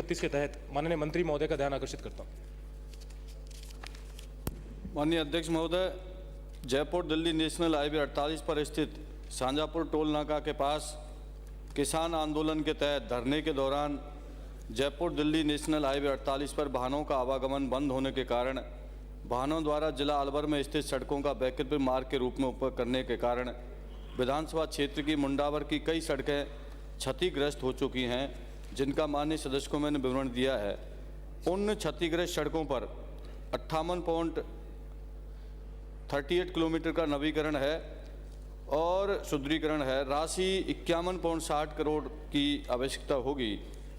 136 के तहत माननीय मंत्री महोदय का ध्यान आकर्षित करता हूँ। माननीय अध्यक्ष महोदय, जयपुर दिल्ली नेशनल हाईवे 48 पर स्थित सांजापुर टोल नाका के पास किसान आंदोलन के तहत धरने के दौरान जयपुर दिल्ली नेशनल हाईवे 48 पर वाहनों का आवागमन बंद होने के कारण वाहनों द्वारा जिला अलवर में स्थित सड़कों का वैकल्पिक मार्ग के रूप में उपयोग करने के कारण विधानसभा क्षेत्र की मुंडावर की कई सड़कें क्षतिग्रस्त हो चुकी हैं, जिनका माननीय सदस्य को मैंने विवरण दिया है। उन क्षतिग्रस्त सड़कों पर 58.38 किलोमीटर का नवीकरण है और सुदृढ़ीकरण है। राशि 51.60 करोड़ की आवश्यकता होगी,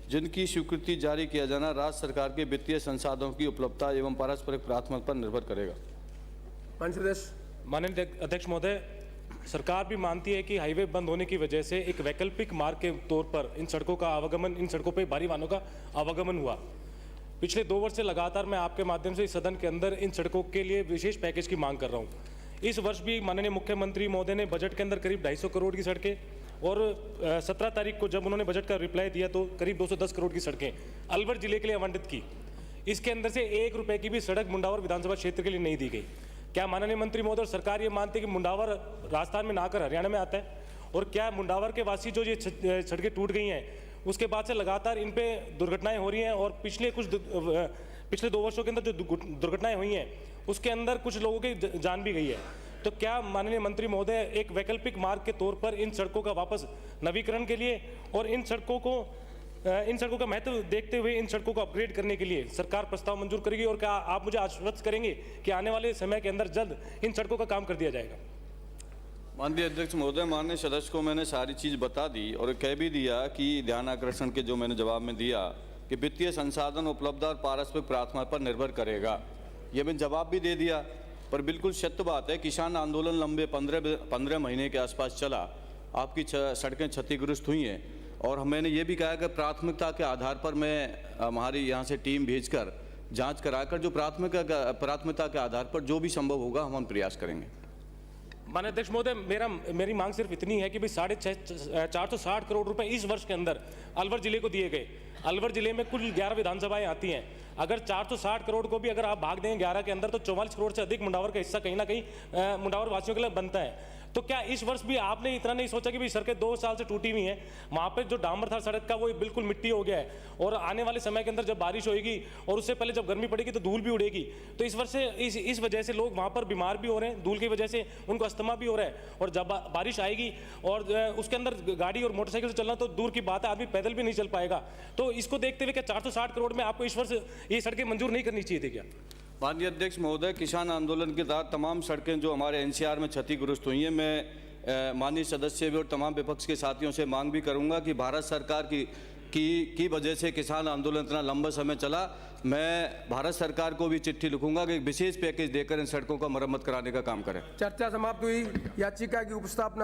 जिनकी स्वीकृति जारी किया जाना राज्य सरकार के वित्तीय संसाधनों की उपलब्धता एवं पारस्परिक प्राथमिकता पर निर्भर करेगा। माननीय अध्यक्ष महोदय, सरकार भी मानती है कि हाईवे बंद होने की वजह से एक वैकल्पिक मार्ग के तौर पर इन सड़कों का आवागमन, इन सड़कों पर भारी वाहनों का आवागमन हुआ। पिछले 2 वर्ष से लगातार मैं आपके माध्यम से इस सदन के अंदर इन सड़कों के लिए विशेष पैकेज की मांग कर रहा हूँ। इस वर्ष भी माननीय मुख्यमंत्री महोदय ने बजट के अंदर करीब 250 करोड़ की सड़कें और 17 तारीख को जब उन्होंने बजट का रिप्लाई दिया तो करीब 210 करोड़ की सड़कें अलवर जिले के लिए आवंटित की। इसके अंदर से 1 रुपये की भी सड़क मुंडावर विधानसभा क्षेत्र के लिए नहीं दी गई। क्या माननीय मंत्री महोदय और सरकार ये मानते हैं कि मुंडावर राजस्थान में ना आकर हरियाणा में आता है? और क्या मुंडावर के वासी जो ये सड़कें टूट गई हैं उसके बाद से लगातार इन पे दुर्घटनाएं हो रही हैं और पिछले 2 वर्षों के अंदर जो दुर्घटनाएं हुई हैं उसके अंदर कुछ लोगों की जान भी गई है। तो क्या माननीय मंत्री महोदय एक वैकल्पिक मार्ग के तौर पर इन सड़कों का वापस नवीकरण के लिए और इन सड़कों का महत्व देखते हुए इन सड़कों को अपग्रेड करने के लिए सरकार प्रस्ताव मंजूर करेगी? और क्या आप मुझे आश्वस्त करेंगे कि आने वाले समय के अंदर जल्द इन सड़कों का काम कर दिया जाएगा? माननीय अध्यक्ष महोदय, माननीय सदस्य को मैंने सारी चीज़ बता दी और कह भी दिया कि ध्यान आकर्षण के जो मैंने जवाब में दिया कि वित्तीय संसाधन उपलब्धता और पारस्परिक प्राथमिकता पर निर्भर करेगा, ये मैंने जवाब भी दे दिया। पर बिल्कुल सत्य बात है, किसान आंदोलन लंबे 15 महीने के आसपास चला, आपकी सड़कें क्षतिग्रस्त हुई हैं और मैंने ये भी कहा कि प्राथमिकता के आधार पर मैं हमारी यहाँ से टीम भेजकर जांच कराकर जो प्राथमिकता के आधार पर जो भी संभव होगा हम प्रयास करेंगे। माननीय अध्यक्ष महोदय, मेरी मांग सिर्फ इतनी है कि भाई 460 करोड़ रुपए इस वर्ष के अंदर अलवर जिले को दिए गए। अलवर जिले में कुल 11 विधानसभाएं आती हैं। अगर 460 करोड़ को भी अगर आप भाग देंगे 11 के अंदर तो 44 करोड़ से अधिक मुंडावर का हिस्सा कहीं ना कहीं मुंडावर वासियों के लिए बनता है। तो क्या इस वर्ष भी आपने इतना नहीं सोचा कि भाई सड़कें 2 साल से टूटी हुई हैं, वहाँ पर जो डामर था सड़क का वो बिल्कुल मिट्टी हो गया है और आने वाले समय के अंदर जब बारिश होगी और उससे पहले जब गर्मी पड़ेगी तो धूल भी उड़ेगी। तो इस वर्ष से इस वजह से लोग वहाँ पर बीमार भी हो रहे हैं, धूल की वजह से उनको अस्थमा भी हो रहा है। और जब बारिश आएगी और उसके अंदर गाड़ी और मोटरसाइकिल से चलना तो दूर की बात है, आदमी पैदल भी नहीं चल पाएगा। तो इसको देखते हुए क्या 460 करोड़ में आपको इस वर्ष ये सड़कें मंजूर नहीं करनी चाहिए थी क्या? माननीय अध्यक्ष महोदय, किसान आंदोलन के तहत तमाम सड़कें जो हमारे एनसीआर में क्षतिग्रस्त हुई हैं, मैं माननीय सदस्य भी और तमाम विपक्ष के साथियों से मांग भी करूंगा कि भारत सरकार की वजह से किसान आंदोलन इतना लंबा समय चला, मैं भारत सरकार को भी चिट्ठी लिखूंगा कि विशेष पैकेज देकर इन सड़कों का मरम्मत कराने का काम करें। चर्चा समाप्त हुई। याचिका की उपस्थापना